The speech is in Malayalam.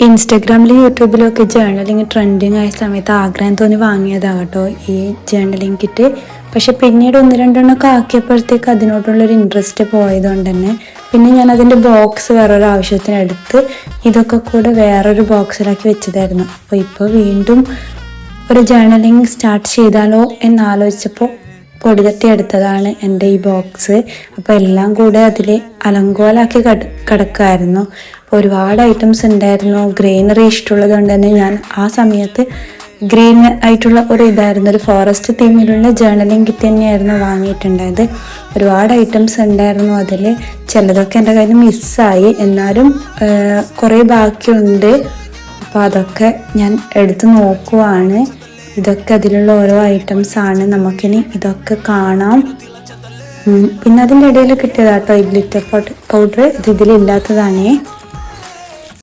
ഇൻസ്റ്റഗ്രാമിലും യൂട്യൂബിലും ഒക്കെ ജേർണലിങ് ട്രെൻഡിങ് ആയ സമയത്ത് ആഗ്രഹം തോന്നി വാങ്ങിയതാകട്ടോ ഈ ജേർണലിങ് കിറ്റ്. പക്ഷെ പിന്നീട് ഒന്ന് രണ്ടെണ്ണമൊക്കെ ആക്കിയപ്പോഴത്തേക്ക് അതിനോടുള്ളൊരു ഇൻട്രസ്റ്റ് പോയതുകൊണ്ട് തന്നെ പിന്നെ ഞാൻ അതിൻ്റെ ബോക്സ് വേറൊരു ആവശ്യത്തിന് എടുത്ത് ഇതൊക്കെ കൂടെ വേറൊരു ബോക്സിലാക്കി വെച്ചതായിരുന്നു. അപ്പോൾ ഇപ്പോൾ വീണ്ടും ഒരു ജേർണലിങ് സ്റ്റാർട്ട് ചെയ്താലോ എന്നാലോചിച്ചപ്പോൾ പൊടി തട്ടി എടുത്തതാണ് എൻ്റെ ഈ ബോക്സ്. അപ്പോൾ എല്ലാം കൂടെ അതിൽ അലങ്കോലാക്കി കിടക്കുമായിരുന്നു. ഒരുപാട് ഐറ്റംസ് ഉണ്ടായിരുന്നു. ഗ്രീനറി ഇഷ്ടമുള്ളത് കൊണ്ട് തന്നെ ഞാൻ ആ സമയത്ത് ഗ്രീൻ ആയിട്ടുള്ള ഒരു ഫോറസ്റ്റ് തീമിലുള്ള ജേർണലിങ് കിറ്റ് തന്നെയായിരുന്നു വാങ്ങിയിട്ടുണ്ടായത്. ഒരുപാട് ഐറ്റംസ് ഉണ്ടായിരുന്നു അതിൽ. ചിലതൊക്കെ എൻ്റെ കയ്യിൽ മിസ്സായി, എന്നാലും കുറേ ബാക്കിയുണ്ട്. അപ്പോൾ അതൊക്കെ ഞാൻ എടുത്ത് നോക്കുവാണ്. ഇതൊക്കെ അതിലുള്ള ഓരോ ഐറ്റംസ് ആണ്. നമുക്കിനി ഇതൊക്കെ കാണാം. പിന്നെ അതിൻ്റെ ഇടയിൽ കിട്ടിയതാട്ടോ ഈ ഗ്ലിറ്റർ പൗഡർ. ഇതിലില്ലാത്തതാണേ.